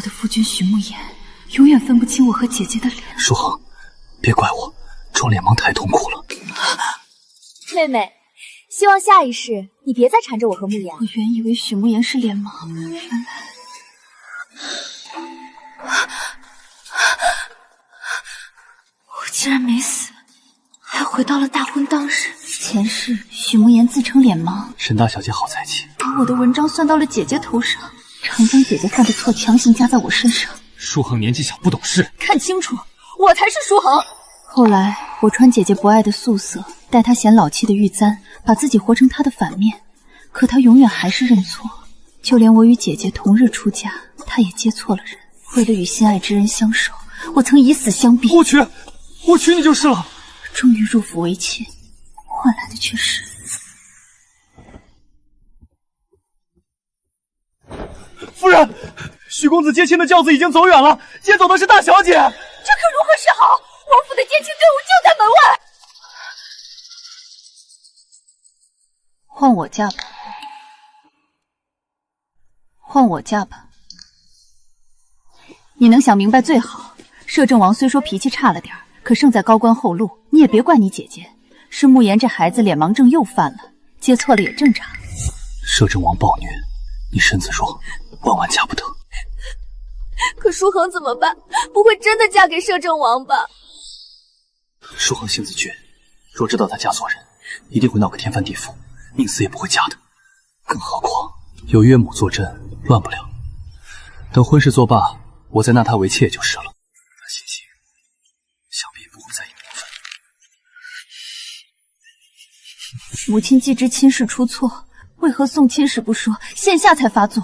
的夫君许慕言永远分不清我和姐姐的脸。舒恒，别怪我，装脸盲太痛苦了。妹妹，希望下一世你别再缠着我和慕言。我原以为许慕言是脸盲，原来……我竟然没死，还回到了大婚当时。前世许慕言自称脸盲，沈大小姐好才气，把我的文章算到了姐姐头上，常将姐姐犯的错强行加在我身上。舒恒年纪小不懂事，看清楚，我才是舒恒。后来我穿姐姐不爱的素色，戴她嫌老气的玉簪，把自己活成她的反面，可她永远还是认错。就连我与姐姐同日出嫁，她也接错了人。为了与心爱之人相守，我曾以死相逼。我娶你就是了。终于入府为妾，换来的却是……夫人，许公子接亲的轿子已经走远了，接走的是大小姐。这可如何是好？王府的接亲队伍就在门外。换我嫁吧，换我嫁吧。你能想明白最好。摄政王虽说脾气差了点，可胜在高官厚禄。你也别怪你姐姐，是慕言这孩子脸盲症又犯了，接错了也正常。摄政王暴虐，你身子弱，万万嫁不得。可舒恒怎么办？不会真的嫁给摄政王吧？舒恒性子倔，若知道她嫁错人，一定会闹个天翻地覆，宁死也不会嫁的。更何况有岳母坐镇，乱不了。等婚事作罢，我再纳她为妾就是了。她心性想必也不会在意名分。母亲既知亲事出错，为何送亲时不说，现下才发作？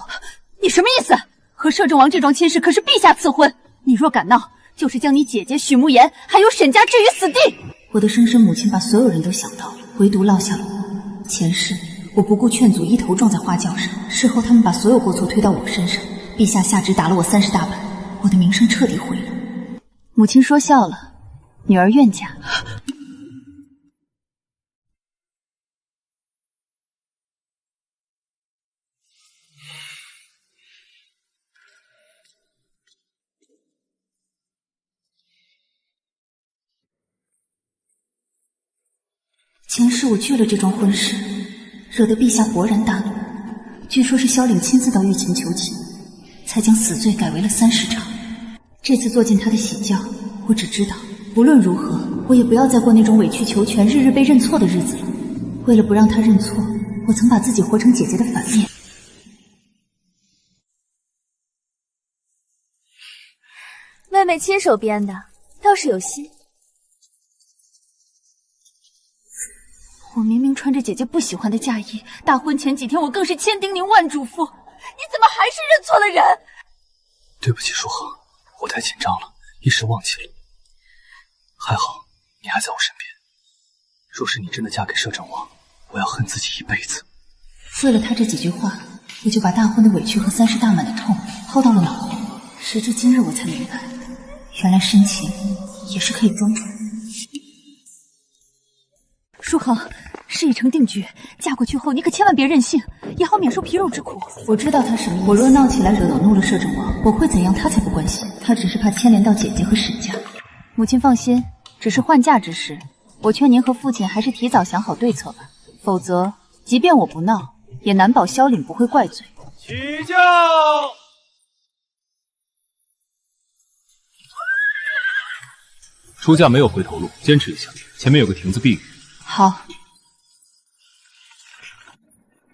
你什么意思？和摄政王这桩亲事可是陛下赐婚，你若敢闹，就是将你姐姐许慕言还有沈家置于死地。我的生身母亲把所有人都想到了，唯独落下了我。前世我不顾劝阻，一头撞在花轿上，事后他们把所有过错推到我身上，陛下下旨打了我30大板，我的名声彻底毁了。母亲说笑了，女儿愿嫁。前世我拒了这桩婚事，惹得陛下勃然大怒。据说是萧岭亲自到御前求情，才将死罪改为了30场。这次坐进他的喜轿，我只知道无论如何，我也不要再过那种委曲求全、日日被认错的日子了。为了不让他认错，我曾把自己活成姐姐的反面。妹妹亲手编的，倒是有心。我明明穿着姐姐不喜欢的嫁衣，大婚前几天我更是千叮咛万嘱咐，你怎么还是认错了人？对不起，舒恒，我太紧张了，一时忘记了。还好你还在我身边，若是你真的嫁给摄政王，我要恨自己一辈子。为了他这几句话，我就把大婚的委屈和30大满的痛抛到了脑后。时至今日，我才明白，原来深情也是可以装出来的。舒恒，事已成定局，嫁过去后你可千万别任性，也好免受皮肉之苦。我知道他什么意思。我若闹起来惹恼怒了摄政王，我会怎样他才不关心。他只是怕牵连到姐姐和沈家。母亲放心，只是换嫁之事，我劝您和父亲还是提早想好对策吧，否则即便我不闹，也难保萧岭不会怪罪。起轿！出嫁没有回头路，坚持一下，前面有个亭子避雨。好，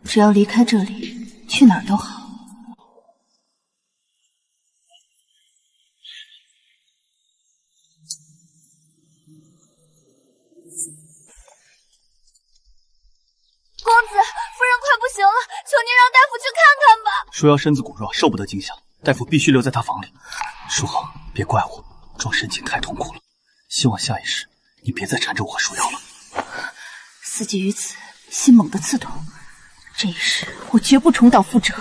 只要离开这里，去哪儿都好。公子，夫人快不行了，求您让大夫去看看吧。舒瑶身子骨弱，受不得惊吓，大夫必须留在她房里。舒恒，别怪我，装深情太痛苦了，希望下一世你别再缠着我和舒瑶了。思及于此，心猛地刺痛。这一世，我绝不重蹈覆辙。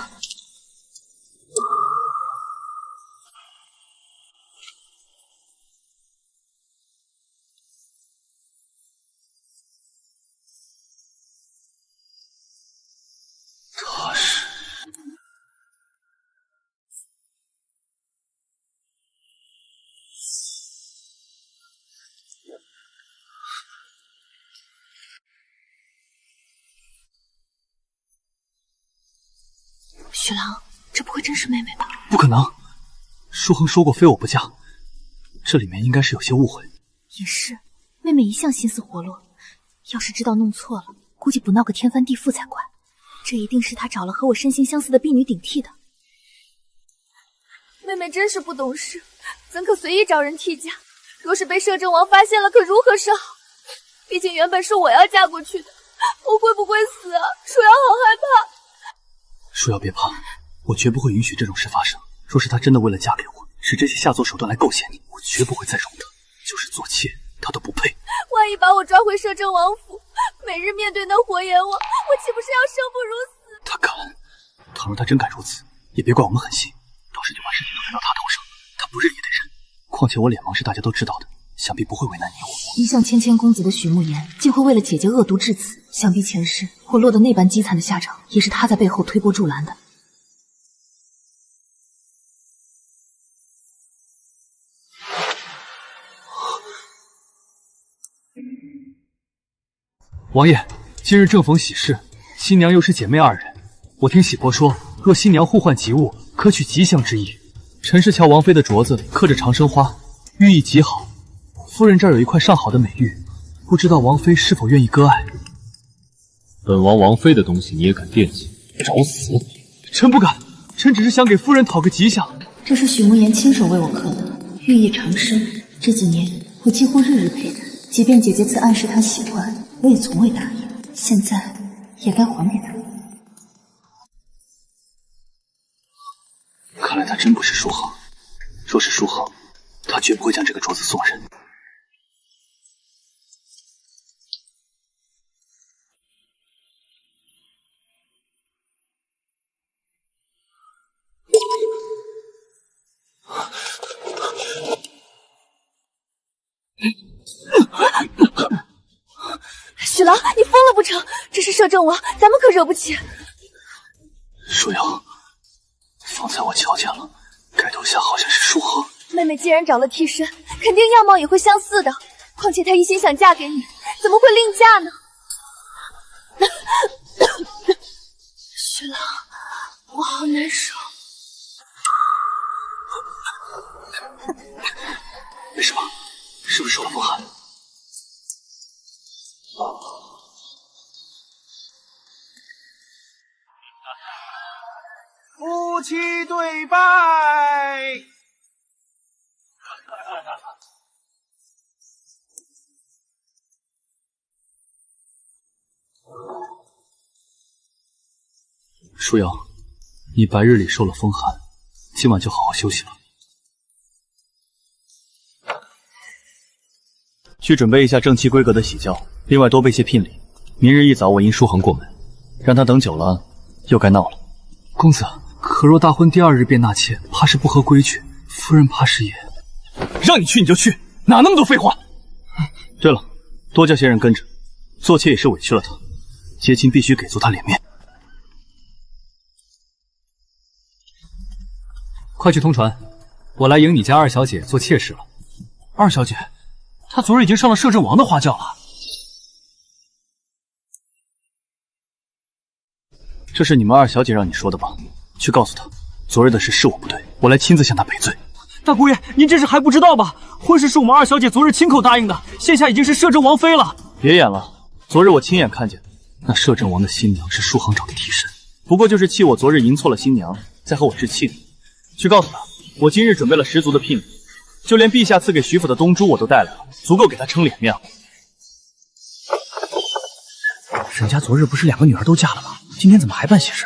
他是许郎，这不会真是妹妹吧？不可能，舒恒说过非我不嫁，这里面应该是有些误会。也是，妹妹一向心思活络，要是知道弄错了，估计不闹个天翻地覆才怪。这一定是她找了和我身形相似的婢女顶替的。妹妹真是不懂事，怎可随意找人替嫁？若是被摄政王发现了，可如何是好？毕竟原本是我要嫁过去的，我会不会死啊？舒瑶好害怕。舒瑶别怕，我绝不会允许这种事发生。若是她真的为了嫁给我，使这些下作手段来构陷你，我绝不会再容她。就是做妾，她都不配。万一把我抓回摄政王府，每日面对那火阎王，我岂不是要生不如死？她敢，倘若她真敢如此，也别怪我们狠心，到时就把事情都推到她头上，她不认也得认。况且我脸盲是大家都知道的，想必不会为难你我。一向谦谦公子的许慕言，竟会为了姐姐恶毒至此，想必前世我落得那般凄惨的下场，也是他在背后推波助澜的。王爷，今日正逢喜事，新娘又是姐妹二人。我听喜婆说，若新娘互换吉物，可取吉祥之意。陈氏乔王妃的镯子刻着长生花，寓意极好。夫人这儿有一块上好的美玉，不知道王妃是否愿意割爱？本王王妃的东西你也敢惦记，找死！臣不敢，臣只是想给夫人讨个吉祥。这是许慕言亲手为我刻的，寓意长生。这几年我几乎日日佩戴，即便姐姐曾暗示她喜欢，我也从未答应。现在也该还给她。看来他真不是舒恒，若是舒恒，他绝不会将这个镯子送人。许郎，你疯了不成？这是摄政王，咱们可惹不起。舒瑶，方才我瞧见了，盖头下好像是舒恒。妹妹既然找了替身，肯定样貌也会相似的。况且她一心想嫁给你，怎么会另嫁呢？许郎，我好难受。没什么，是不是受了风寒？夫妻对拜。舒瑶，你白日里受了风寒，今晚就好好休息了。去准备一下正妻闺阁的喜轿，另外多备些聘礼。明日一早我迎舒恒过门，让他等久了又该闹了。公子，可若大婚第二日便纳妾，怕是不合规矩。夫人怕是也……让你去你就去，哪那么多废话？对了，多叫些人跟着，做妾也是委屈了他，结亲必须给足他脸面。快去通传，我来迎你家二小姐做妾室了。二小姐，她昨日已经上了摄政王的花轿了。这是你们二小姐让你说的吧？去告诉她，昨日的事是我不对，我来亲自向她赔罪。大姑爷，您这是还不知道吧？婚事是我们二小姐昨日亲口答应的，现下已经是摄政王妃了。别演了，昨日我亲眼看见，那摄政王的新娘是舒恒找的替身，不过就是气我昨日迎错了新娘，再和我置气。去告诉她，我今日准备了十足的聘礼，就连陛下赐给徐府的东珠我都带来了，足够给她撑脸面了。沈家昨日不是两个女儿都嫁了吗？今天怎么还办喜事？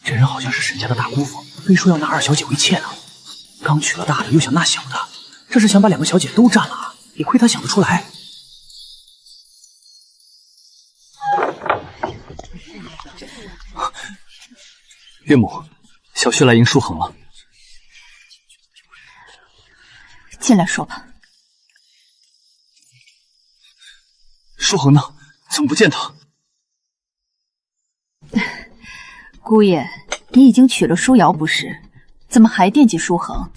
这人好像是沈家的大姑父，非说要纳二小姐为妾呢。刚娶了大的，又想纳小的，这是想把两个小姐都占了啊！也亏他想得出来。岳母，小婿来迎舒恒了。进来说吧。舒恒呢？怎么不见他？姑爷，你已经娶了舒瑶不是？怎么还惦记舒恒？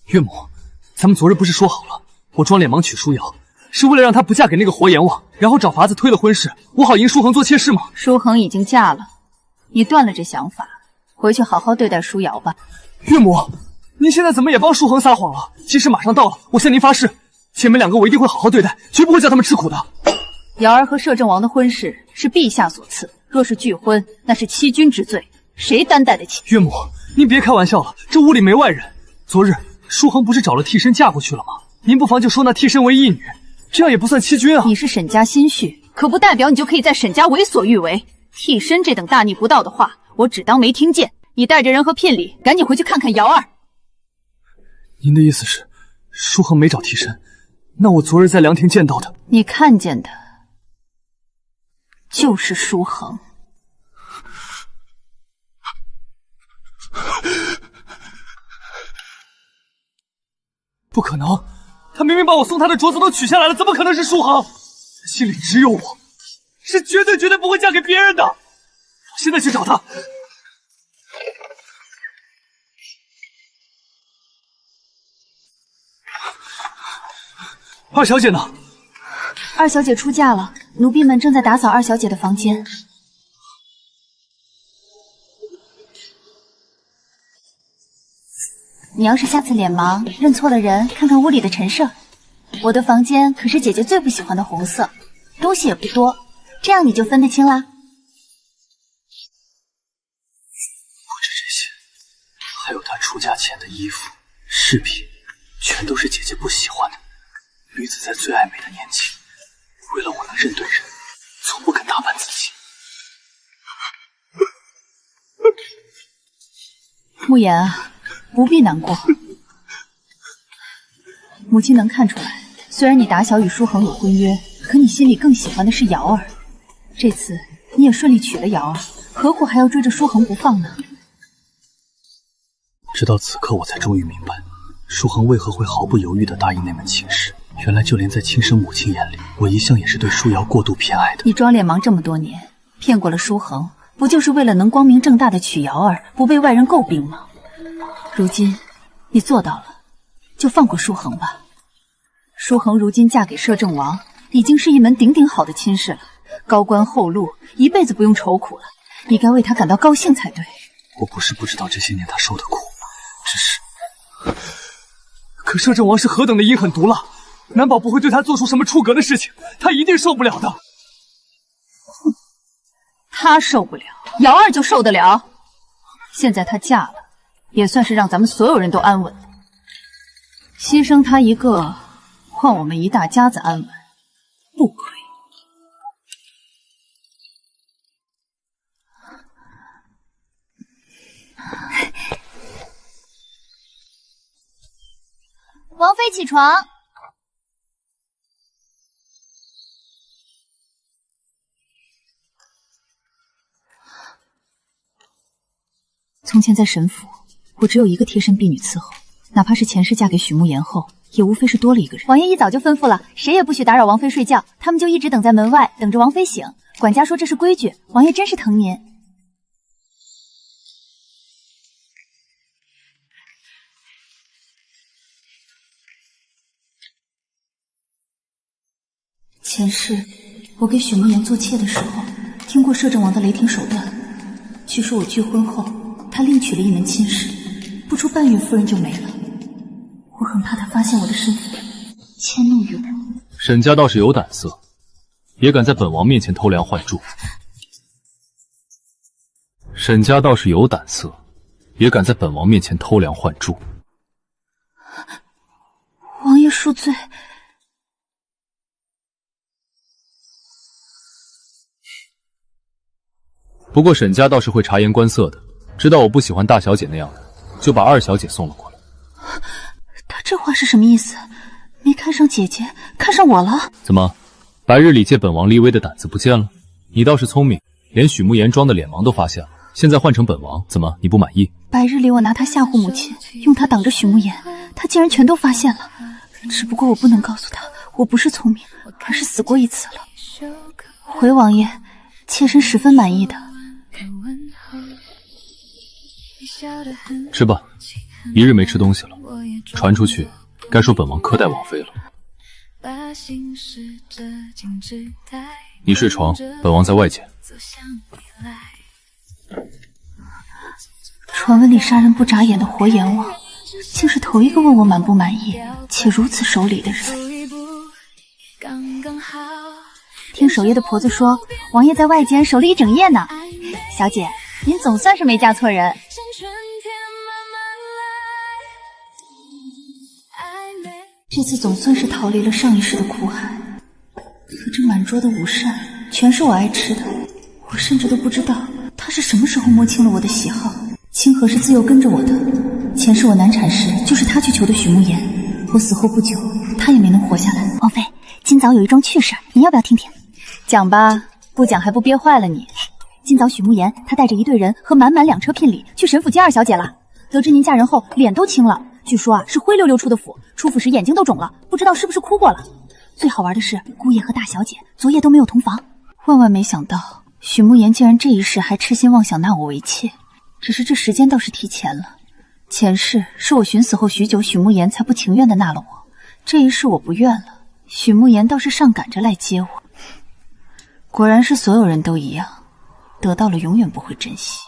岳母，咱们昨日不是说好了，我装脸盲娶舒瑶，是为了让她不嫁给那个活阎王，然后找法子推了婚事，我好迎舒恒做妾室吗？舒恒已经嫁了，你断了这想法，回去好好对待舒瑶吧。岳母，您现在怎么也帮舒恒撒谎了？吉时马上到了，我向您发誓，姐妹两个我一定会好好对待，绝不会叫他们吃苦的。瑶儿和摄政王的婚事是陛下所赐，若是拒婚，那是欺君之罪，谁担待得起？岳母，您别开玩笑了，这屋里没外人。昨日舒恒不是找了替身嫁过去了吗？您不妨就收那替身为义女，这样也不算欺君啊。你是沈家心绪，可不代表你就可以在沈家为所欲为。替身这等大逆不道的话，我只当没听见。你带着人和聘礼，赶紧回去看看瑶儿。您的意思是，舒恒没找替身？那我昨日在凉亭见到的，你看见的就是舒恒。不可能，他明明把我送他的镯子都取下来了，怎么可能是舒恒？他心里只有我，是绝对不会嫁给别人的。我现在去找他。二小姐呢？二小姐出嫁了，奴婢们正在打扫二小姐的房间。你要是下次脸盲认错了人，看看屋里的陈设。我的房间可是姐姐最不喜欢的红色，东西也不多，这样你就分得清啦。不止这些，还有她出嫁前的衣服、饰品，全都是姐姐不喜欢的。女子在最爱美的年纪，为了我能认对人，从不肯打扮自己。慕言啊，不必难过。母亲能看出来，虽然你打小与舒恒有婚约，可你心里更喜欢的是瑶儿。这次你也顺利娶了瑶儿，何苦还要追着舒恒不放呢？直到此刻，我才终于明白，舒恒为何会毫不犹豫地答应那门亲事。原来就连在亲生母亲眼里，我一向也是对舒瑶过度偏爱的。你装脸盲这么多年，骗过了舒恒，不就是为了能光明正大的娶瑶儿，不被外人诟病吗？如今你做到了，就放过舒恒吧。舒恒如今嫁给摄政王，已经是一门顶顶好的亲事了，高官厚禄，一辈子不用愁苦了。你该为他感到高兴才对。我不是不知道这些年他受的苦，只是……可摄政王是何等的阴狠毒辣，难保不会对他做出什么出格的事情，他一定受不了的。哼，他受不了，瑶儿就受得了。现在她嫁了，也算是让咱们所有人都安稳了。牺牲她一个，换我们一大家子安稳，不亏。王妃起床。从前在沈府，我只有一个贴身婢女伺候，哪怕是前世嫁给许慕言后，也无非是多了一个人。王爷一早就吩咐了，谁也不许打扰王妃睡觉，他们就一直等在门外，等着王妃醒。管家说这是规矩，王爷真是疼您。前世我给许慕言做妾的时候，听过摄政王的雷霆手段。据说我拒婚后，他另娶了一门亲事，不出半月夫人就没了。我很怕他发现我的身份，迁怒于我。沈家倒是有胆色，也敢在本王面前偷梁换柱。沈家倒是有胆色，也敢在本王面前偷梁换柱。王爷恕罪。不过沈家倒是会察言观色的，知道我不喜欢大小姐那样的，就把二小姐送了过来。他这话是什么意思？没看上姐姐，看上我了？怎么，白日里借本王立威的胆子不见了？你倒是聪明，连许慕言装的脸盲都发现了。现在换成本王，怎么你不满意？白日里我拿他吓唬母亲，用他挡着许慕言，他竟然全都发现了。只不过我不能告诉他，我不是聪明，而是死过一次了。回王爷，妾身十分满意的。吃吧，一日没吃东西了，传出去该说本王苛待王妃了。你睡床，本王在外间。传闻里杀人不眨眼的活阎王，竟是头一个问我满不满意，且如此守礼的人。听守夜的婆子说，王爷在外间守了一整夜呢。小姐，您总算是没嫁错人。这次总算是逃离了上一世的苦海。可这满桌的午膳全是我爱吃的，我甚至都不知道他是什么时候摸清了我的喜好。清河是自幼跟着我的，前世我难产时就是他去求的许慕言，我死后不久，他也没能活下来。王妃，今早有一桩趣事，您要不要听听？讲吧，不讲还不憋坏了你。今早许慕言他带着一队人和满2车聘礼去沈府接二小姐了。得知您嫁人后脸都青了，据说啊是灰溜溜出的府，出府时眼睛都肿了，不知道是不是哭过了。最好玩的是，姑爷和大小姐昨夜都没有同房。万万没想到，许慕言竟然这一世还痴心妄想纳我为妾。只是这时间倒是提前了，前世是我寻死后许久，许慕言才不情愿的纳了我，这一世我不愿了，许慕言倒是上赶着来接我。果然是所有人都一样，得到了永远不会珍惜。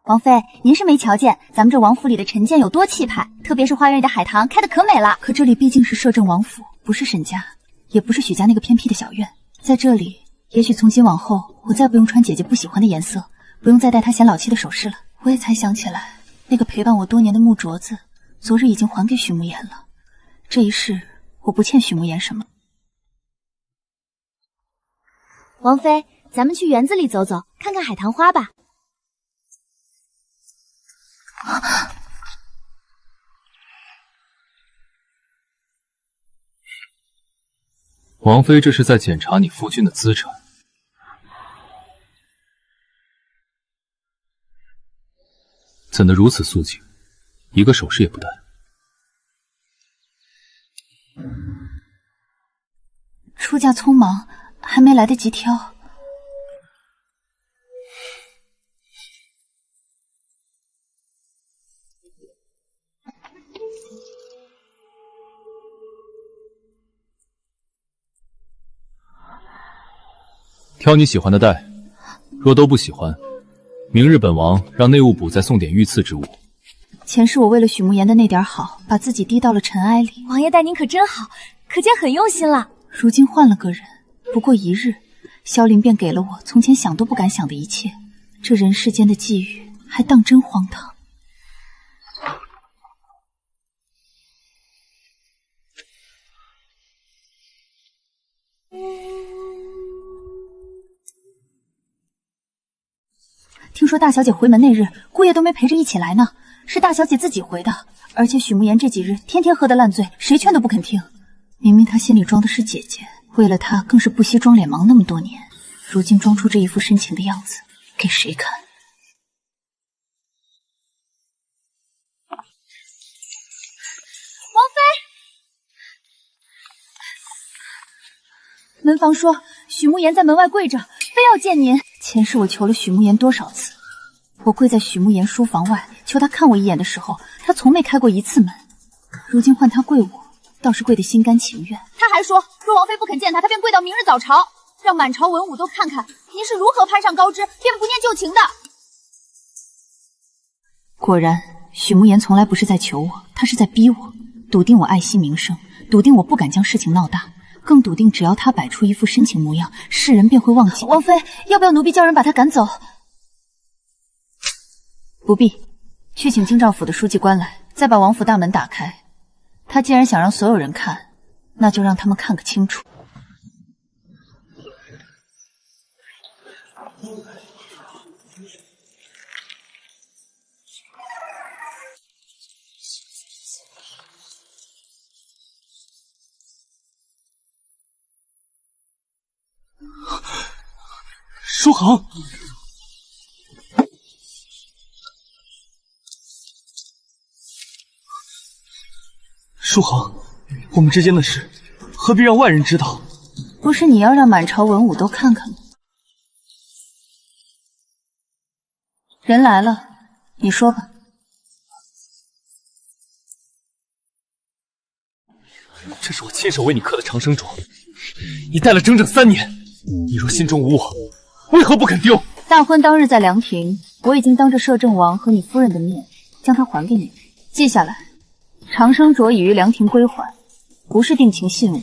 王妃，您是没瞧见咱们这王府里的陈建有多气派，特别是花园里的海棠开得可美了。可这里毕竟是摄政王府，不是沈家，也不是许家那个偏僻的小院。在这里，也许从今往后，我再不用穿姐姐不喜欢的颜色，不用再戴她显老气的首饰了。我也才想起来，那个陪伴我多年的木镯子，昨日已经还给许慕言了。这一世，我不欠许慕言什么。王妃，咱们去园子里走走，看看海棠花吧。王妃这是在检查你夫君的资产。怎的如此肃静，一个首饰也不戴？出嫁匆忙，还没来得及挑。挑你喜欢的戴，若都不喜欢，明日本王让内务部再送点御赐之物。前世我为了许慕言的那点好，把自己低到了尘埃里。王爷待您可真好，可见很用心了。如今换了个人，不过一日，萧凌便给了我从前想都不敢想的一切。这人世间的际遇，还当真荒唐。听说大小姐回门那日，姑爷都没陪着一起来呢，是大小姐自己回的。而且许慕言这几日天天喝得烂醉，谁劝都不肯听。明明他心里装的是姐姐，为了他更是不惜装脸盲那么多年，如今装出这一副深情的样子，给谁看？王妃，门房说许慕言在门外跪着，非要见您。前世我求了许慕言多少次？我跪在许慕言书房外，求他看我一眼的时候，他从没开过一次门。如今换他跪我，倒是跪得心甘情愿。他还说，若王妃不肯见他，他便跪到明日早朝，让满朝文武都看看您是如何攀上高枝，便不念旧情的。果然，许慕言从来不是在求我，他是在逼我，笃定我爱惜名声，笃定我不敢将事情闹大，更笃定只要他摆出一副深情模样，世人便会忘记。王妃，要不要奴婢叫人把他赶走？不必，去请京兆府的书记官来，再把王府大门打开。他既然想让所有人看，那就让他们看个清楚。舒恒，舒恒，我们之间的事何必让外人知道？不是你要让满朝文武都看看吗？人来了，你说吧。这是我亲手为你刻的长生镯，你戴了整整3年。你若心中无我，为何不肯丢？大婚当日在凉亭，我已经当着摄政王和你夫人的面将它还给你，记下来。长生镯已于凉亭归还，不是定情信物，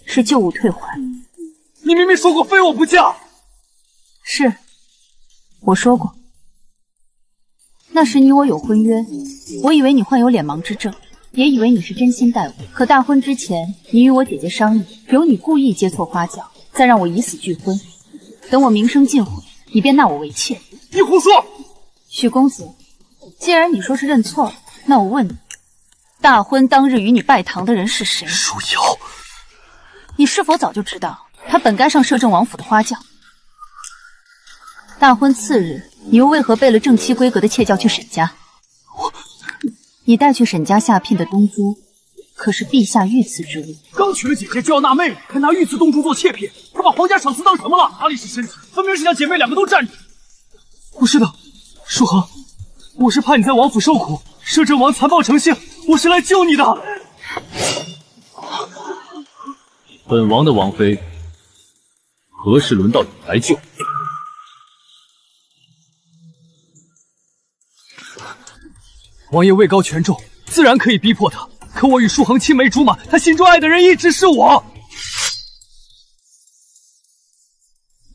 是旧物退还。你明明说过非我不嫁。是，我说过。那时你我有婚约，我以为你患有脸盲之症，也以为你是真心待我。可大婚之前，你与我姐姐商议，由你故意接错花轿，再让我以死拒婚。等我名声尽毁，你便纳我为妾。你胡说！许公子，既然你说是认错了，那我问你，大婚当日与你拜堂的人是谁？舒瑶，你是否早就知道他本该上摄政王府的花轿？大婚次日，你又为何备了正妻规格的妾轿去沈家？你带去沈家下聘的东珠，可是陛下御赐之物。刚娶了姐姐就要纳妹妹，还拿御赐东珠做妾品，他把皇家赏赐当什么了？哪里是身体，分明是将姐妹2个都占着。不是的，舒恒，我是怕你在王府受苦，摄政王残暴成性，我是来救你的。本王的王妃，何时轮到你来救？王爷位高权重，自然可以逼迫他。可我与舒恒青梅竹马，他心中爱的人一直是我。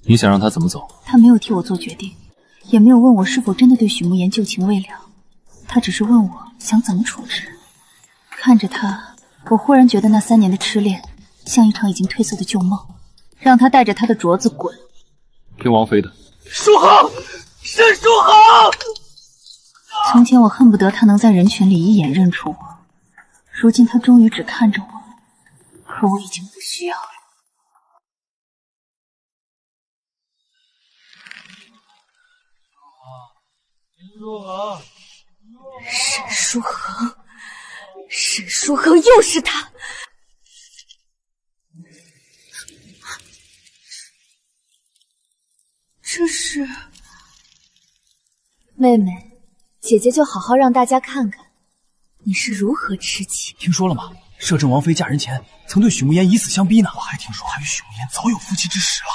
你想让他怎么走？他没有替我做决定，也没有问我是否真的对许慕言旧情未了，他只是问我想怎么处置。看着他，我忽然觉得那3年的痴恋像一场已经褪色的旧梦，让他带着他的镯子滚。听王妃的。舒恒，是舒恒。从前我恨不得他能在人群里一眼认出我，如今他终于只看着我，可我已经不需要了。沈书恒，沈书恒，又是他！这是妹妹，姐姐就好好让大家看看你是如何痴情。听说了吗？摄政王妃嫁人前曾对许慕言以死相逼呢。我还听说他与许慕言早有夫妻之实了。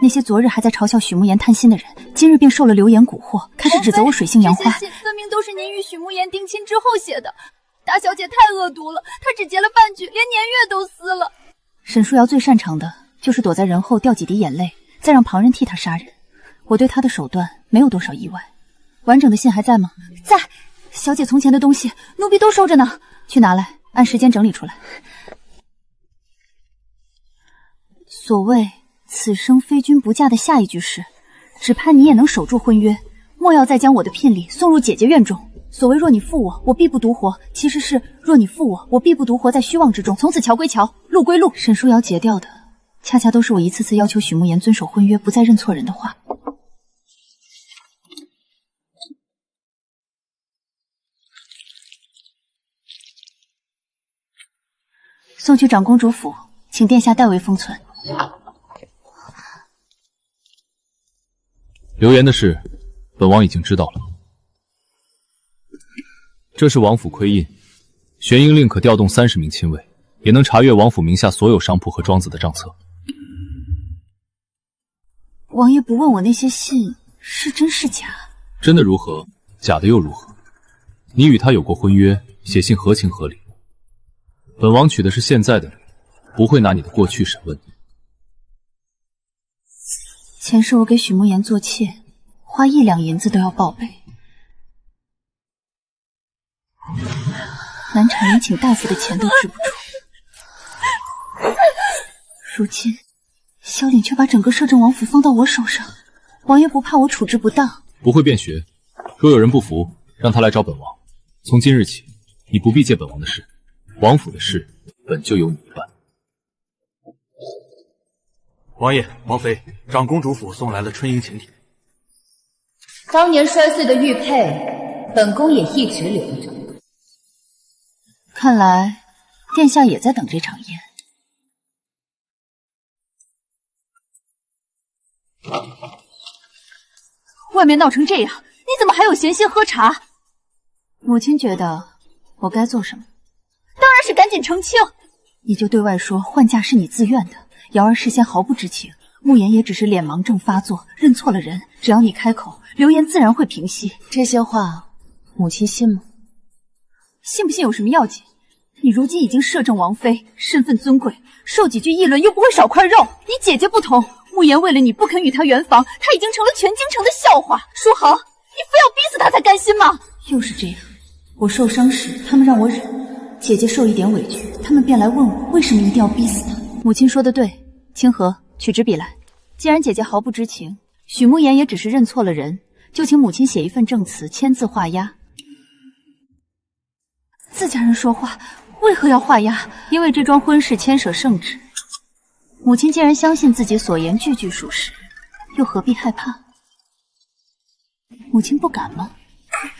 那些昨日还在嘲笑许慕言贪心的人，今日便受了流言蛊惑，开始指责我水性杨花。这些信分明都是您与许慕言定亲之后写的。大小姐太恶毒了，她只结了半句，连年月都撕了。沈书瑶最擅长的就是躲在人后掉几滴眼泪，再让旁人替她杀人。我对她的手段没有多少意外。完整的信还在吗？在。小姐从前的东西，奴婢都收着呢，去拿来，按时间整理出来。所谓此生非君不嫁的下一句是，只盼你也能守住婚约，莫要再将我的聘礼送入姐姐院中。所谓若你负我，我必不独活，其实是若你负我，我必不独活在虚妄之中。从此桥归桥，路归路。沈书瑶结掉的，恰恰都是我一次次要求许慕言遵守婚约，不再认错人的话。送去长公主府，请殿下代为封存。流言的事，本王已经知道了。这是王府窥印，玄英令可调动30名亲卫，也能查阅王府名下所有商铺和庄子的账册。王爷不问我那些信是真是假？真的如何？假的又如何？你与他有过婚约，写信合情合理。本王娶的是现在的你，不会拿你的过去审问你。前世我给许慕言做妾，花1两银子都要报备。难产连请大夫的钱都支不出，如今萧凛却把整个摄政王府放到我手上，王爷不怕我处置不当？不会变学，若有人不服，让他来找本王。从今日起，你不必借本王的事，王府的事本就由你办。王爷、王妃，长公主府送来了春英请帖。当年摔碎的玉佩，本宫也一直留着。看来殿下也在等这场宴。外面闹成这样，你怎么还有闲心喝茶？母亲觉得我该做什么？当然是赶紧澄清。你就对外说换嫁是你自愿的，瑶儿事先毫不知情，慕言也只是脸盲症发作，认错了人。只要你开口，流言自然会平息。这些话，母亲信吗？信不信有什么要紧？你如今已经摄政王妃，身份尊贵，受几句议论又不会少块肉。你姐姐不同，慕言为了你不肯与她圆房，她已经成了全京城的笑话。舒恒，你非要逼死她才甘心吗？又是这样，我受伤时他们让我忍，姐姐受一点委屈，他们便来问我为什么一定要逼死她。母亲说的对，清河，取支笔来。既然姐姐毫不知情，许慕言也只是认错了人，就请母亲写一份证词，签字画押。自家人说话，为何要画押？因为这桩婚事牵涉圣旨。母亲既然相信自己所言句句属实，又何必害怕？母亲不敢吗？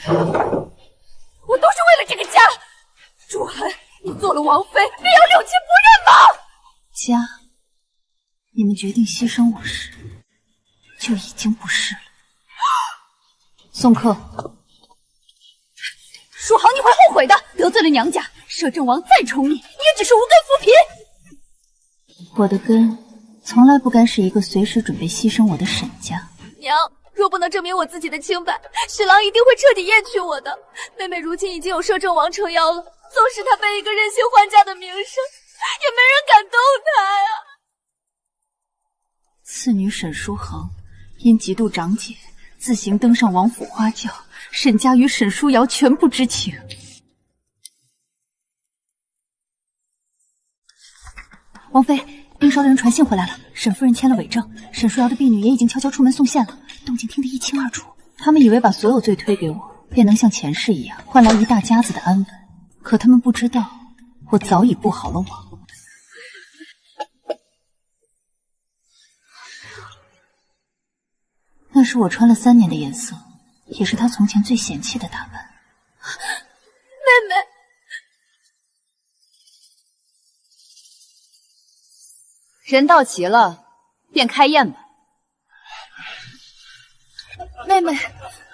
我都是为了这个家。朱恒，你做了王妃，必要六亲不认吗？家，你们决定牺牲我时，就已经不是了。送客。舒恒，你会后悔的！得罪了娘家，摄政王再宠你，你也只是无根浮萍。我的根从来不该是一个随时准备牺牲我的沈家。娘，若不能证明我自己的清白，许郎一定会彻底厌弃我的。妹妹如今已经有摄政王撑腰了，纵使她被一个任性换嫁的名声，也没人敢动她呀。次女沈舒恒因嫉妒长姐，自行登上王府花轿。沈家与沈舒瑶全不知情。王妃，盯梢的人传信回来了，沈夫人签了伪证，沈舒瑶的婢女也已经悄悄出门送线了，动静听得一清二楚。他们以为把所有罪推给我，便能像前世一样换来一大家子的安稳，可他们不知道，我早已布好了网。那是我穿了3年的颜色，也是他从前最嫌弃的打扮。妹妹，人到齐了，便开宴吧。妹妹，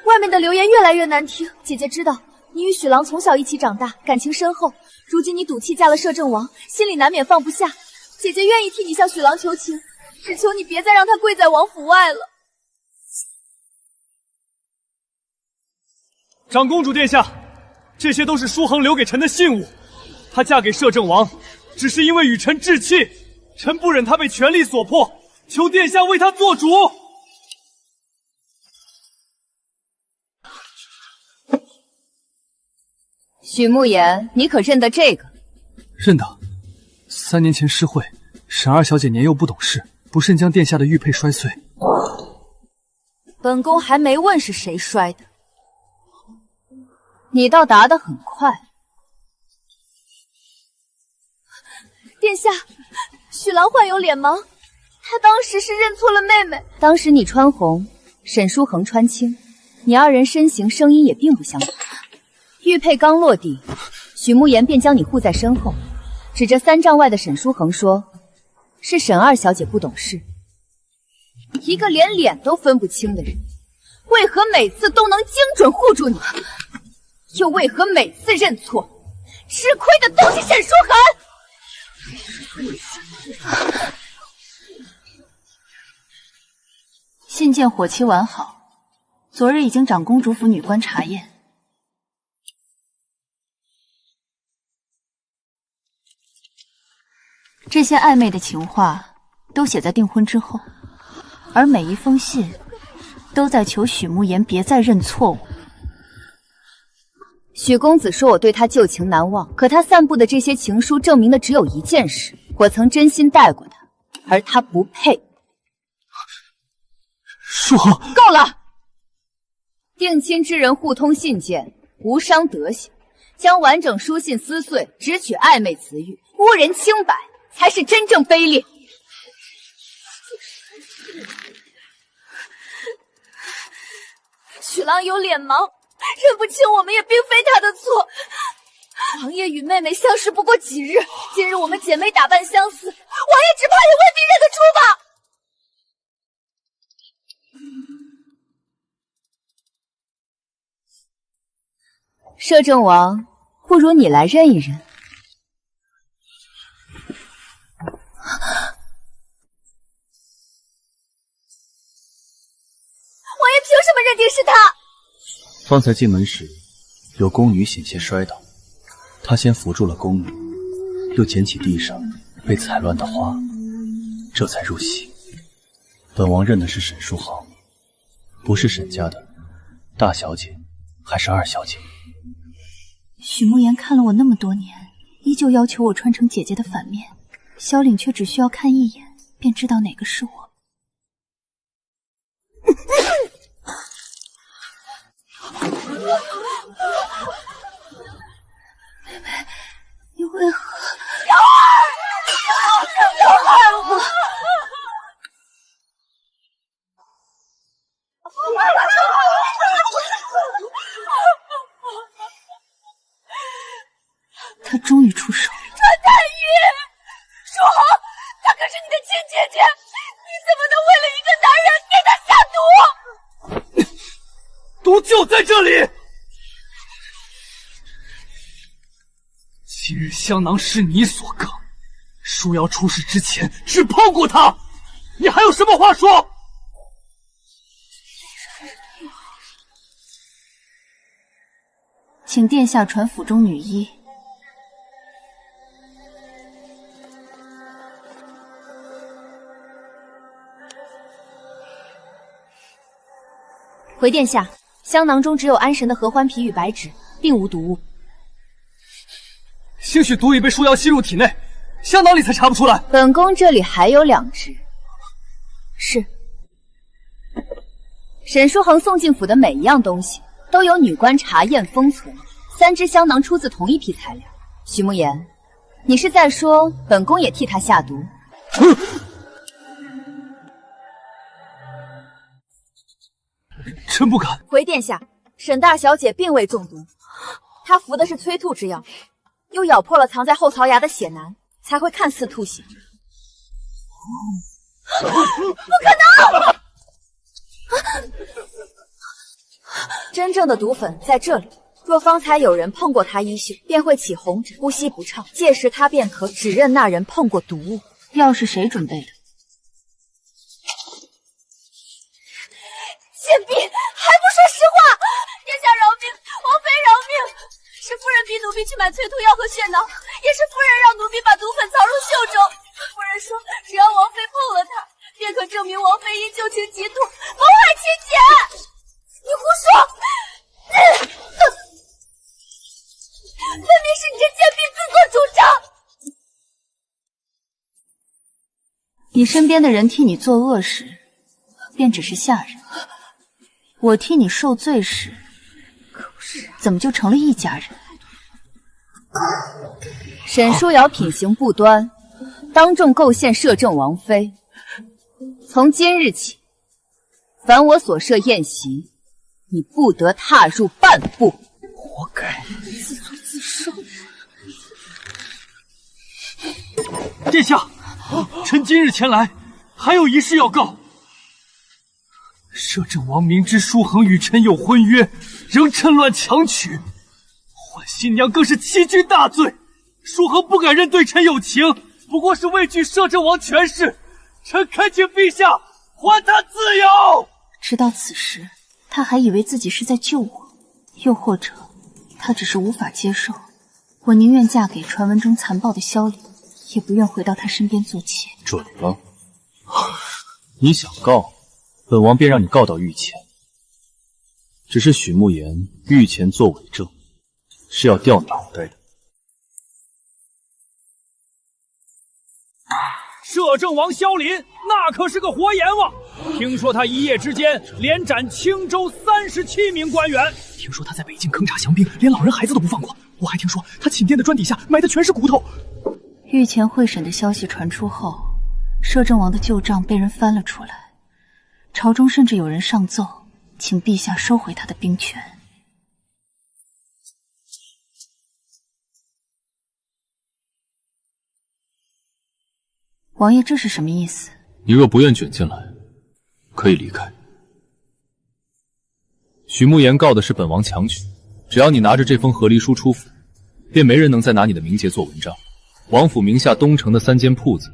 外面的流言越来越难听。姐姐知道你与许郎从小一起长大，感情深厚。如今你赌气嫁了摄政王，心里难免放不下。姐姐愿意替你向许郎求情，只求你别再让他跪在王府外了。长公主殿下，这些都是舒恒留给臣的信物。她嫁给摄政王，只是因为与臣置气，臣不忍她被权力所迫，求殿下为她做主。许慕言，你可认得这个？认得。3年前诗会，沈二小姐年幼不懂事，不慎将殿下的玉佩摔碎。本宫还没问是谁摔的。你倒答得很快。殿下，许郎患有脸盲，他当时是认错了妹妹。当时你穿红，沈舒恒穿青，你二人身形声音也并不相同。玉佩刚落地，许慕言便将你护在身后，指着3丈外的沈舒恒说：“是沈二小姐不懂事。”一个连脸都分不清的人，为何每次都能精准护住你？又为何每次认错，吃亏的都是沈舒恒？信件火期完好，昨日已经长公主府女官查验。这些暧昧的情话都写在订婚之后，而每一封信都在求许慕言别再认错误。许公子说我对他旧情难忘，可他散布的这些情书证明的只有一件事：我曾真心待过他，而他不配。舒恒，够了！定亲之人互通信件，无伤德行；将完整书信撕碎，只取暧昧词语，污人清白，才是真正卑劣。许郎有脸盲，认不清我们也并非他的错。王爷与妹妹相识不过几日，今日我们姐妹打扮相似，王爷只怕也未必认得出吧。摄政王，不如你来认一认。王爷凭什么认定是他？方才进门时，有宫女险些摔倒，他先扶住了宫女，又捡起地上被踩乱的花，这才入席。本王认的是沈书豪，不是沈家的大小姐，还是二小姐？许慕言看了我那么多年，依旧要求我穿成姐姐的反面，萧凛却只需要看一眼，便知道哪个是我。妹妹，你为何？要害我！他终于出手了。传太医，书豪，她可是你的亲姐姐，你怎么能为了一个男人给她下毒？毒就在这里！今日香囊是你所割，书瑶出事之前只碰过他，你还有什么话说？请殿下传府中女医。回殿下，香囊中只有安神的合欢皮与白芷，并无毒物。兴许毒已被书瑶吸入体内，香囊里才查不出来。本宫这里还有2支。是。沈书恒送进府的每一样东西都有女官查验封存，3支香囊出自同一批材料。许慕言，你是在说本宫也替他下毒？臣不敢。回殿下，沈大小姐并未中毒，她服的是催吐之药，又咬破了藏在后槽牙的血囊，才会看似吐血。不可能！真正的毒粉在这里。若方才有人碰过她衣袖，便会起红疹，呼吸不畅，届时她便可指认那人碰过毒物。药是谁准备的？贱婢还不说实话！殿下饶命，王妃饶命！是夫人逼奴婢去买催吐药和血囊，也是夫人让奴婢把毒粉藏入袖中。夫人说，只要王妃碰了它，便可证明王妃因旧情疾吐，谋害亲姐。你胡说！分明是你这贱婢自作主张。你身边的人替你做恶时，便只是下人；我替你受罪时，怎么就成了一家人？沈书瑶品行不端，当众构陷摄政王妃。从今日起，凡我所设宴席，你不得踏入半步。活该！自作自受。殿下，臣今日前来，还有一事要告。摄政王明知书恒与臣有婚约，仍趁乱强娶，换新娘更是欺君大罪。书恒不敢认对臣有情，不过是畏惧摄政王权势。臣恳请陛下还他自由。直到此时，他还以为自己是在救我，又或者他只是无法接受。我宁愿嫁给传闻中残暴的萧凛，也不愿回到他身边做妾。准了，你想告，本王便让你告到御前。只是许慕言御前作伪证，是要掉脑袋的。摄政王萧凛那可是个活阎王，听说他一夜之间连斩青州37名官员。听说他在北京坑杀降兵，连老人孩子都不放过。我还听说他寝殿的砖底下埋的全是骨头。御前会审的消息传出后，摄政王的旧账被人翻了出来，朝中甚至有人上奏，请陛下收回他的兵权。王爷，这是什么意思？你若不愿卷进来，可以离开。许慕言告的是本王强娶，只要你拿着这封和离书出府，便没人能再拿你的名节做文章。王府名下东城的3间铺子，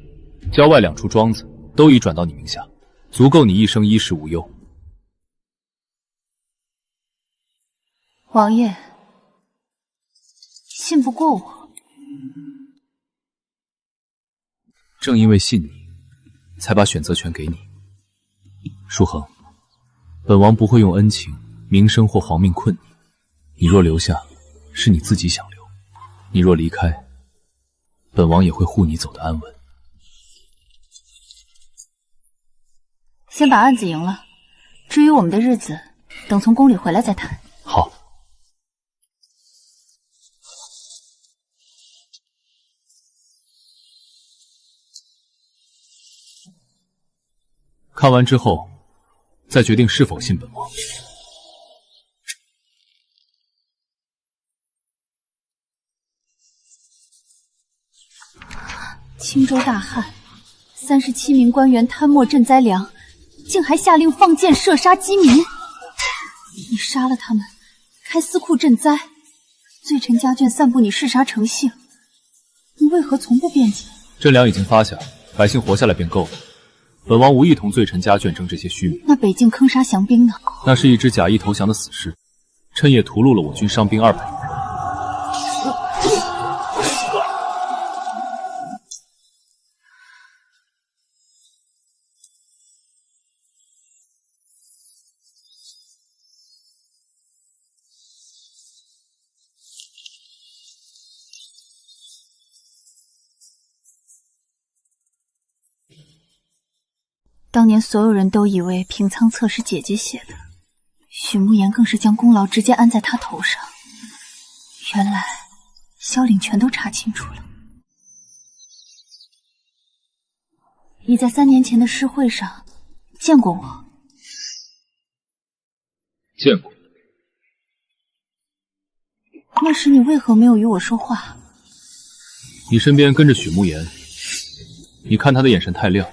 郊外2处庄子，都已转到你名下，足够你一生衣食无忧。王爷，信不过我。正因为信你，才把选择权给你。舒恒，本王不会用恩情、名声或皇命困你。你若留下，是你自己想留；你若离开，本王也会护你走得安稳。先把案子赢了，至于我们的日子，等从宫里回来再谈。好。看完之后，再决定是否信本王。青州大旱，37名官员贪墨赈灾粮，竟还下令放箭射杀饥民。你杀了他们，开私库赈灾，罪臣家眷散布你嗜杀成性，你为何从不辩解？赈粮已经发下，百姓活下来便够了。本王无意同罪臣家眷争这些虚名。那北境坑杀降兵呢？那是一支假意投降的死士，趁夜屠戮了我军伤兵200余人。当年所有人都以为平仓册是姐姐写的，许慕言更是将功劳直接安在他头上。原来萧凛全都查清楚了。你在3年前的诗会上见过我？见过。那时你为何没有与我说话？你身边跟着许慕言，你看他的眼神太亮，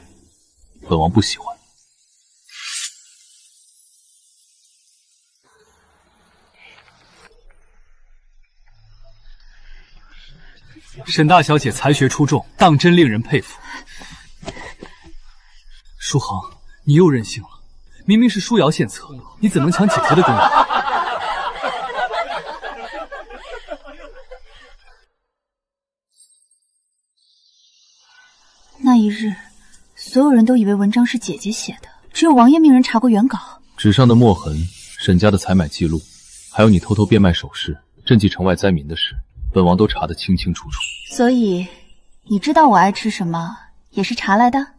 本王不喜欢。沈大小姐才学出众，当真令人佩服。舒恒，你又任性了，明明是舒瑶献策，你怎能抢姐姐的功劳？那一日，所有人都以为文章是姐姐写的，只有王爷命人查过原稿。纸上的墨痕，沈家的采买记录，还有你偷偷变卖首饰、赈济城外灾民的事，本王都查得清清楚楚。所以，你知道我爱吃什么，也是查来的？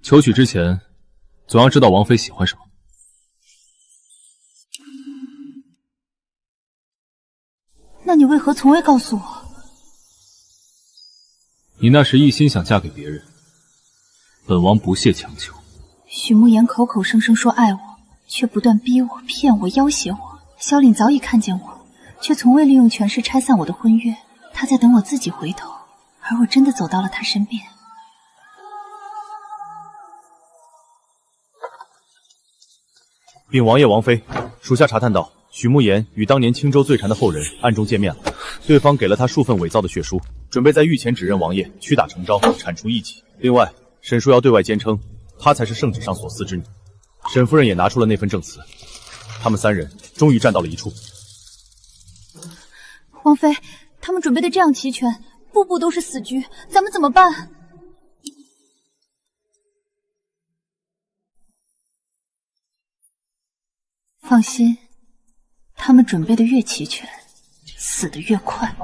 求娶之前，总要知道王妃喜欢什么。那你为何从未告诉我？你那时一心想嫁给别人，本王不屑强求。许慕言口口声声说爱我，却不断逼我、骗我、要挟我。萧凛早已看见我，却从未利用权势拆散我的婚约。他在等我自己回头，而我真的走到了他身边。禀王爷王妃，属下查探到，许慕言与当年青州罪臣的后人暗中见面了，对方给了他数份伪造的血书，准备在御前指认王爷，屈打成招，铲除异己。另外，沈舒瑶对外坚称，她才是圣旨上所赐之女。沈夫人也拿出了那份证词，他们3人终于站到了一处。王妃，他们准备的这样齐全，步步都是死局，咱们怎么办？放心，他们准备的越齐全，死得越快。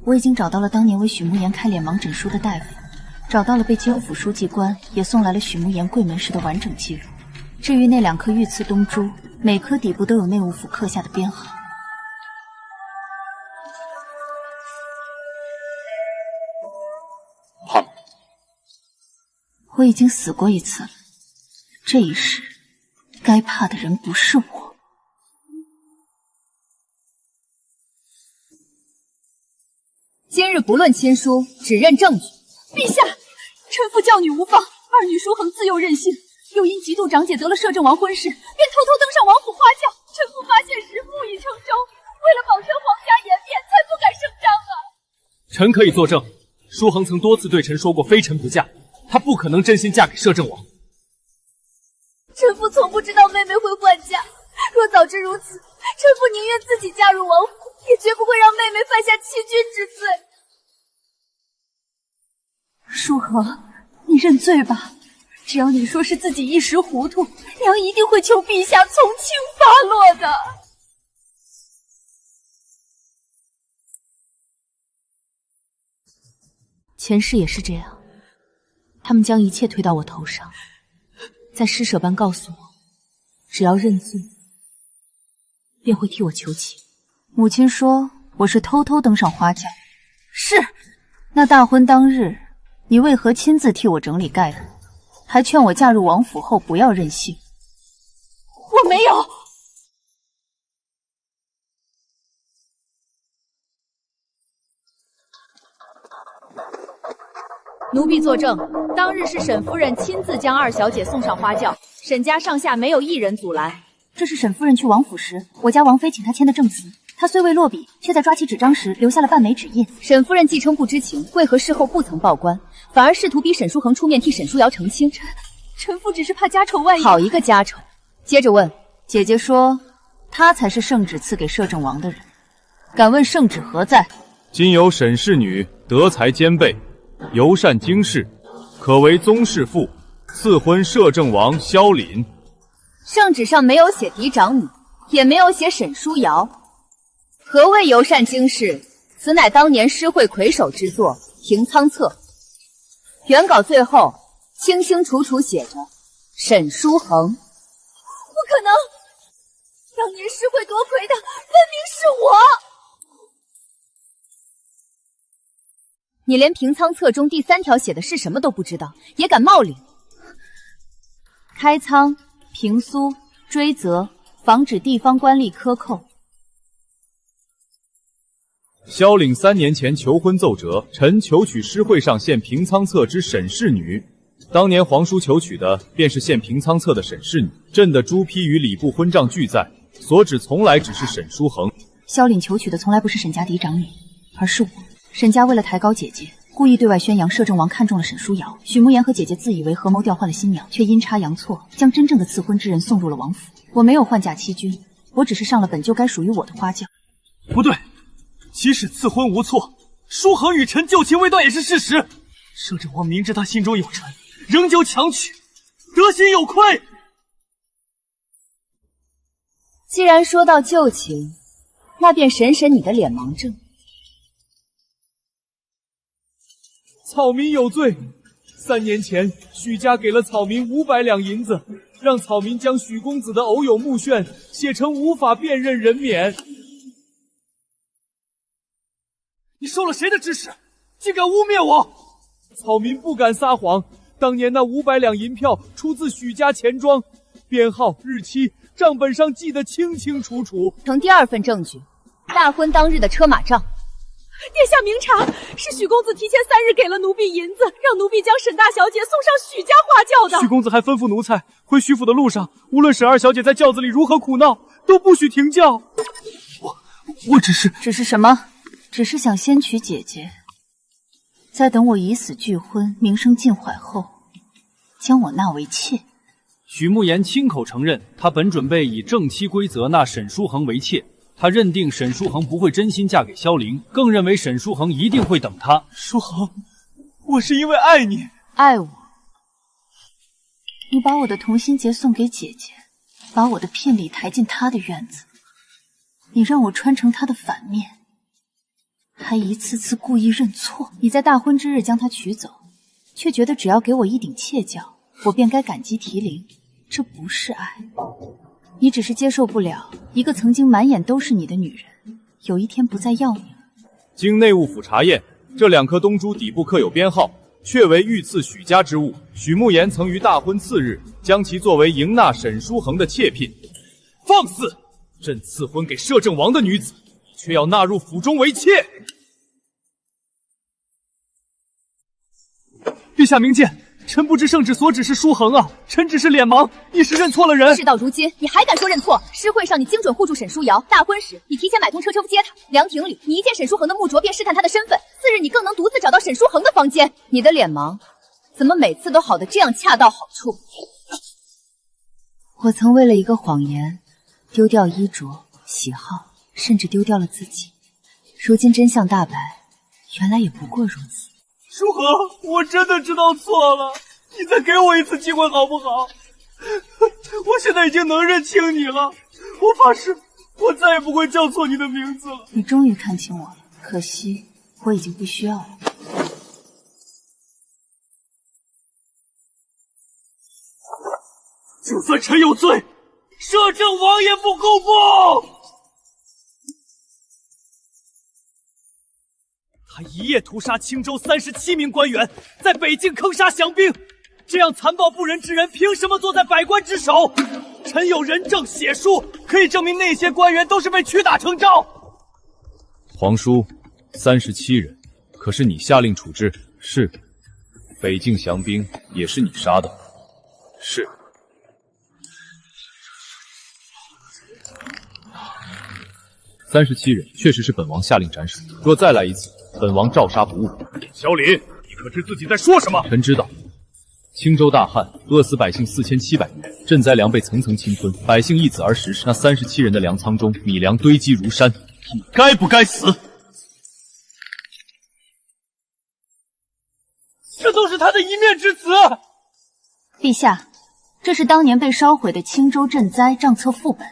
我已经找到了当年为许慕言开脸盲诊书的大夫，找到了被京府书记官也送来了许慕言柜门时的完整记录。至于那2颗御赐东珠，每颗底部都有内务府刻下的编号。怕吗？我已经死过一次了，这一世该怕的人不是我。今日不论亲疏，只认证据。陛下，臣妇教女无方，二女舒恒自幼任性，又因嫉妒长姐得了摄政王婚事，便偷偷登上王府花轿。臣妇发现时木已成舟，为了保全皇家颜面，才不敢声张啊！臣可以作证，舒恒曾多次对臣说过非臣不嫁，她不可能真心嫁给摄政王。臣妇从不知道妹妹会换嫁，若早知如此，臣妇宁愿自己嫁入王府，也绝不会让妹妹犯下欺君之罪。舒恒，你认罪吧。只要你说是自己一时糊涂，娘一定会求陛下从轻发落的。前世也是这样，他们将一切推到我头上，在施舍般告诉我，只要认罪，便会替我求情。母亲说我是偷偷登上花轿，是。那大婚当日，你为何亲自替我整理盖头，还劝我嫁入王府后不要任性？我没有。奴婢作证，当日是沈夫人亲自将二小姐送上花轿，沈家上下没有一人阻拦。这是沈夫人去王府时，我家王妃请她签的证词。她虽未落笔，却在抓起纸张时留下了半枚纸印。沈夫人既称不知情，为何事后不曾报官，反而试图逼沈书恒出面替沈书瑶澄清？臣妇只是怕家丑万一。好一个家丑！接着问，姐姐说，她才是圣旨赐给摄政王的人。敢问圣旨何在？今有沈氏女德才兼备，尤善经世，可为宗室妇，赐婚摄政王萧凛。圣旨上没有写嫡长女，也没有写沈书瑶。何谓尤善经世？此乃当年诗会魁首之作《平仓策》，原稿最后清清楚楚写着沈书恒。不可能，当年诗会夺魁的分明是我。你连《平仓策》中第3条写的是什么都不知道，也敢冒领？开仓、平苏、追责，防止地方官吏克扣。萧凛3年前求婚奏折，臣求娶诗会上献平仓策之沈氏女。当年皇叔求娶的便是献平仓策的沈氏女。朕的朱批与礼部婚帐俱在，所指从来只是沈书恒。萧凛求娶的从来不是沈家嫡长女，而是我。沈家为了抬高姐姐，故意对外宣扬摄政王看中了沈书瑶。许慕言和姐姐自以为合谋调换了新娘，却阴差阳错将真正的赐婚之人送入了王府。我没有换嫁欺君，我只是上了本就该属于我的花轿。不对，即使赐婚无错，书恒与臣旧情未断也是事实。摄政王明知他心中有臣，仍旧强娶，德心有愧。既然说到旧情，那便审审你的脸盲症。草民有罪。3年前，许家给了草民500两银子，让草民将许公子的偶有墓炫写成无法辨认人免。你受了谁的指使，竟敢污蔑我？草民不敢撒谎，当年那500两银票出自许家钱庄，编号、日期，账本上记得清清楚楚。成第2份证据，大婚当日的车马账。殿下明察，是许公子提前3日给了奴婢银子，让奴婢将沈大小姐送上许家花轿的。许公子还吩咐奴才，回许府的路上，无论沈二小姐在轿子里如何苦闹，都不许停轿。我只是什么？只是想先娶姐姐，再等我以死拒婚，名声尽坏后，将我纳为妾。许慕言亲口承认，他本准备以正妻规则纳沈书恒为妾。他认定沈书恒不会真心嫁给萧凌，更认为沈书恒一定会等他。书恒，我是因为爱你。爱我？你把我的同心结送给姐姐，把我的聘礼抬进她的院子，你让我穿成她的反面，还一次次故意认错。你在大婚之日将她娶走，却觉得只要给我一顶妾轿，我便该感激涕零。这不是爱。你只是接受不了一个曾经满眼都是你的女人，有一天不再要你了。经内务府查验，这2颗东珠底部刻有编号，确为御赐许家之物。许慕言曾于大婚次日将其作为迎纳沈书恒的妾聘。放肆！朕赐婚给摄政王的女子，却要纳入府中为妾。陛下明鉴，臣不知圣旨所指是书恒啊，臣只是脸盲，一时认错了人。事到如今，你还敢说认错？诗会上你精准护住沈书瑶，大婚时你提前买通车车夫接她，凉亭里你一见沈书恒的木镯便试探他的身份，次日你更能独自找到沈书恒的房间。你的脸盲怎么每次都好的这样恰到好处？我曾为了一个谎言，丢掉衣着、喜好，甚至丢掉了自己。如今真相大白，原来也不过如此。书恒，我真的知道错了，你再给我一次机会好不好？我现在已经能认清你了，我发誓，我再也不会叫错你的名字了。你终于看清我了，可惜我已经不需要了。就算臣有罪，摄政王也不公布。他一夜屠杀青州37名官员，在北境坑杀降兵，这样残暴不仁之人，凭什么坐在百官之首？臣有人证写书，可以证明那些官员都是被屈打成招。皇叔，37人，可是你下令处置？是。北境降兵也是你杀的？是。37人确实是本王下令斩首，若再来一次，本王照杀不误。萧林，你可知自己在说什么？臣知道。青州大旱，饿死百姓4700余，赈灾粮被层层侵吞，百姓一子而食那37人的粮仓中，米粮堆积如山。你该不该死？这都是他的一面之词。陛下，这是当年被烧毁的青州赈灾账册副本。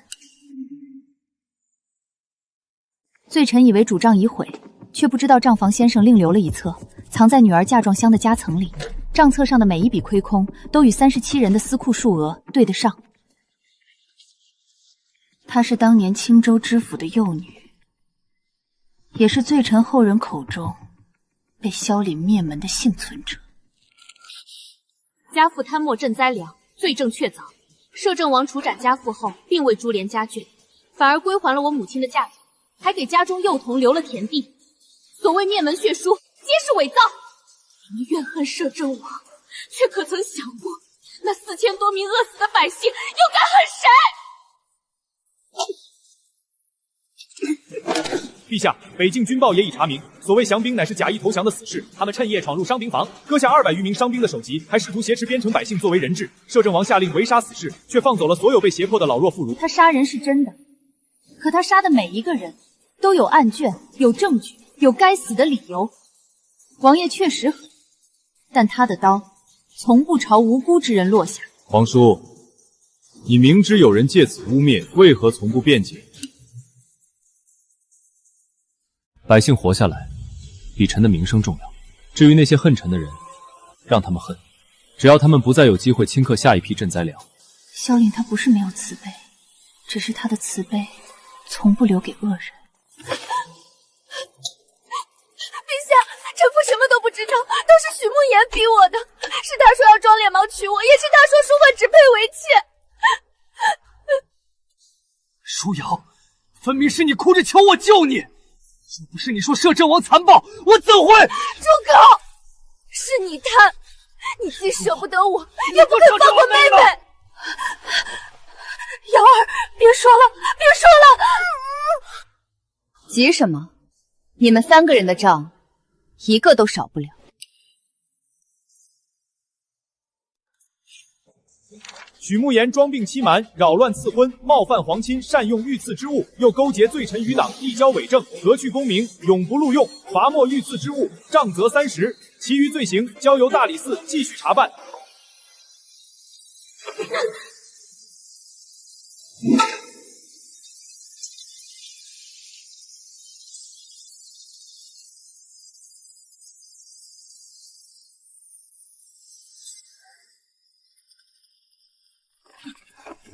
罪臣以为主账已毁，却不知道账房先生另留了一册，藏在女儿嫁妆箱的夹层里。账册上的每一笔亏空，都与37人的私库数额对得上。她是当年青州知府的幼女，也是罪臣后人口中被萧凛灭门的幸存者。家父贪墨赈灾粮，罪证确凿。摄政王处斩家父后，并未株连家眷，反而归还了我母亲的嫁妆，还给家中幼童留了田地。所谓灭门血书，皆是伪造。你们怨恨摄政王，却可曾想过，那4000多名饿死的百姓，又敢恨谁？陛下，北境军报也已查明，所谓降兵乃是假意投降的死士，他们趁夜闯入伤兵房，割下200余名伤兵的首级，还试图挟持边城百姓作为人质。摄政王下令围杀死士，却放走了所有被胁迫的老弱妇孺。他杀人是真的，可他杀的每一个人都有案卷、有证据、有该死的理由。王爷确实狠，但他的刀从不朝无辜之人落下。皇叔，你明知有人借此污蔑，为何从不辩解？百姓活下来，比臣的名声重要。至于那些恨臣的人，让他们恨，只要他们不再有机会顷刻下一批赈灾粮。萧凛他不是没有慈悲，只是他的慈悲从不留给恶人。陛下，臣妇什么都不知道，都是许慕言逼我的。是他说要装脸盲娶我，也是他说淑芬只配为妾。舒瑶，分明是你哭着求我救你。若不是你说摄政王残暴，我怎会？住口！是你贪，你既舍不得我，也不肯放过妹妹。瑶儿，别说了，别说了。急什么？你们3个人的账，一个都少不了。许慕言装病欺瞒，扰乱赐婚，冒犯皇亲，善用御赐之物，又勾结罪臣余党，递交伪证，革去功名，永不录用，罚没御赐之物，杖责30，其余罪行交由大理寺继续查办。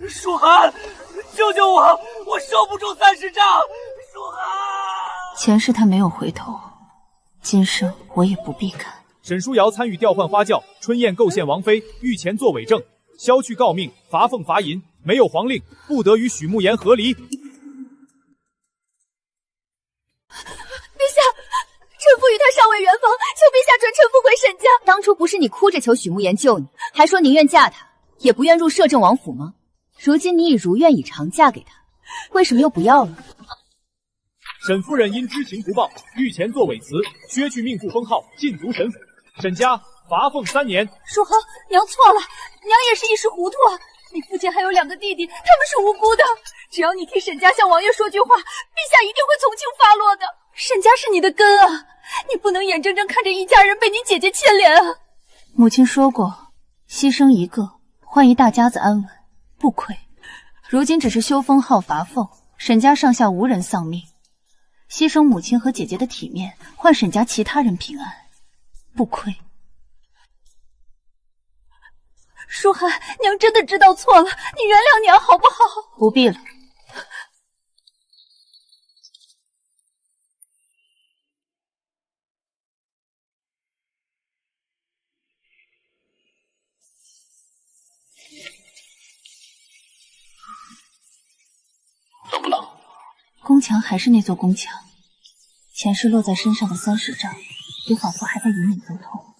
舒涵，救救我！我受不住30杖！舒涵，前世他没有回头，今生我也不必看。沈书瑶参与调换花轿，春宴构陷王妃，御前作伪证，削去诰命，罚俸罚银，没有皇令，不得与许慕言和离。陛下，臣妇与他尚未圆房，求陛陛下准臣赴回沈家。当初不是你哭着求许慕言救你，还说宁愿嫁他，也不愿入摄政王府吗？如今你已如愿以偿嫁给他，为什么又不要了？沈夫人因知情不报，御前作伪词，削去命妇封号，禁足沈府。沈家罚俸3年。书恒，娘错了，娘也是一时糊涂啊。你父亲还有2个弟弟，他们是无辜的。只要你替沈家向王爷说句话，陛下一定会从轻发落的。沈家是你的根啊，你不能眼睁睁看着一家人被你姐姐牵连啊。母亲说过，牺牲一个换一大家子安稳，不亏。如今只是修封号罚俸，沈家上下无人丧命，牺牲母亲和姐姐的体面，换沈家其他人平安，不亏。舒涵，娘真的知道错了，你原谅娘好不好？不必了。冷不冷？宫墙还是那座宫墙，前世落在身上的30杖，也仿佛还在隐隐作痛。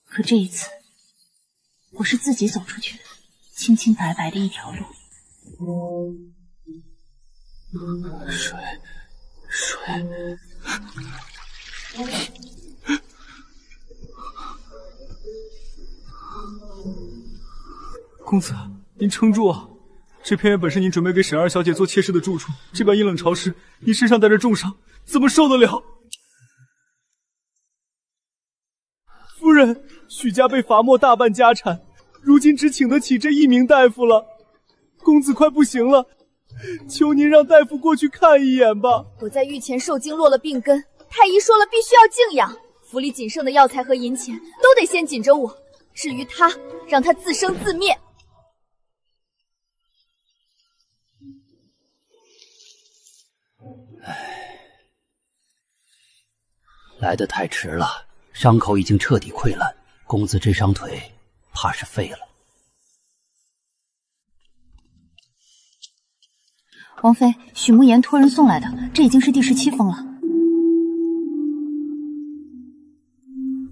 可这一次，我是自己走出去的，清清白白的一条路。水。公子，您撑住啊！这偏远本是您准备给沈二小姐做妾室的住处，这般阴冷潮湿，你身上带着重伤，怎么受得了？夫人，许家被罚没大半家产，如今只请得起这1名大夫了。公子快不行了，求您让大夫过去看一眼吧。我在御前受惊落了病根，太医说了必须要静养，府里仅剩的药材和银钱都得先紧着我。至于他，让他自生自灭。来得太迟了，伤口已经彻底溃烂，公子这双腿怕是废了。王妃，许慕言托人送来的，这已经是第17封了。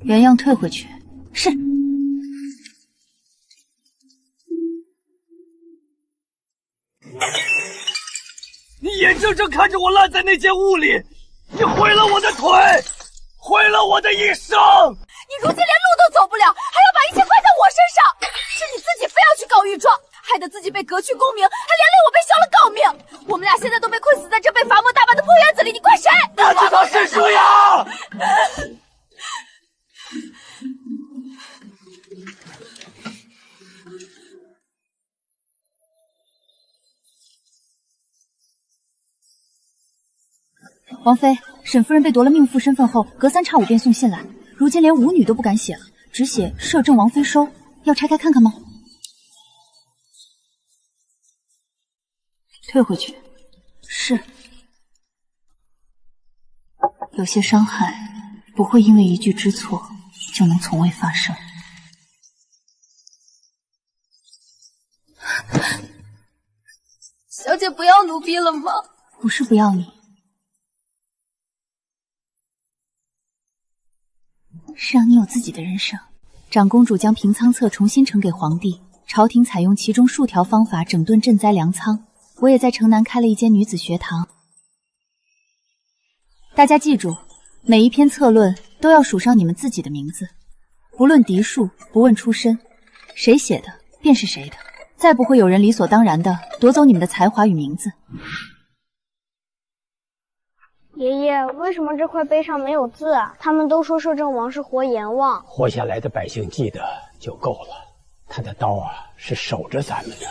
原样退回去。是。你眼睁睁看着我烂在那间屋里，你毁了我的腿，毁了我的一生。你如今连路都走不了，还要把一切怪在我身上，是你自己非要去告御状，害得自己被革去功名，还连累我被削了诰命。我们俩现在都被困死在这被罚没大半的破院子里，你怪谁？那就当是输呀！王妃，沈夫人被夺了命妇身份后，隔3差5便送信来，如今连舞女都不敢写了，只写摄政王妃收。要拆开看看吗？退回去。是。有些伤害不会因为一句知错就能从未发生。小姐不要奴婢了吗？不是不要你，是让你有自己的人生。长公主将平仓册重新呈给皇帝，朝廷采用其中数条方法整顿赈灾粮仓。我也在城南开了一间女子学堂。大家记住，每一篇策论都要署上你们自己的名字，不论嫡庶，不问出身，谁写的便是谁的，再不会有人理所当然的夺走你们的才华与名字。爷爷，为什么这块碑上没有字啊？他们都说摄政王是活阎王，活下来的百姓记得就够了。他的刀啊，是守着咱们的。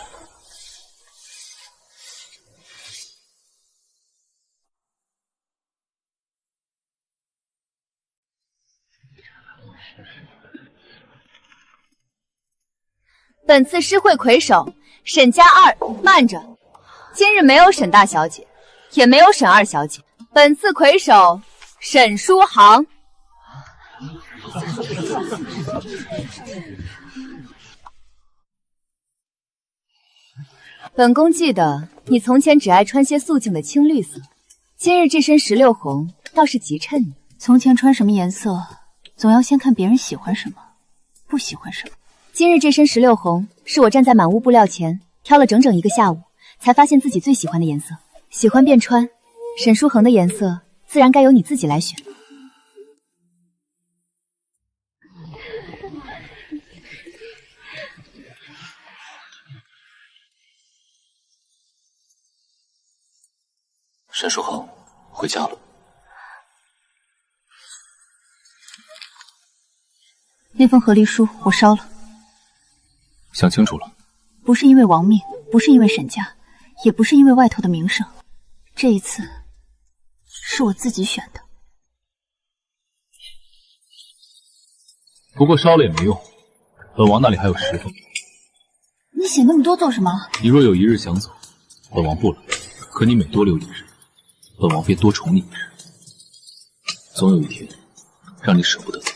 本次诗会魁首，沈家2。慢着，今日没有沈大小姐，也没有沈二小姐。本次魁首，沈书航。本宫记得你从前只爱穿些素净的青绿色，今日这身16红倒是极衬你。从前穿什么颜色，总要先看别人喜欢什么，不喜欢什么。今日这身石榴红，是我站在满屋布料前挑了整整1个下午，才发现自己最喜欢的颜色。喜欢便穿，沈书恒的颜色自然该由你自己来选。沈书恒回家了。那封和离书我烧了。想清楚了？不是因为亡命，不是因为沈家，也不是因为外头的名声。这一次是我自己选的。不过烧了也没用，本王那里还有10封。你写那么多做什么？你若有一日想走，本王不拦；可你每多留一日，本王便多宠你一日。总有一天，让你舍不得走。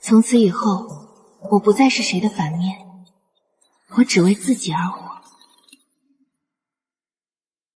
从此以后，我不再是谁的反面，我只为自己而活。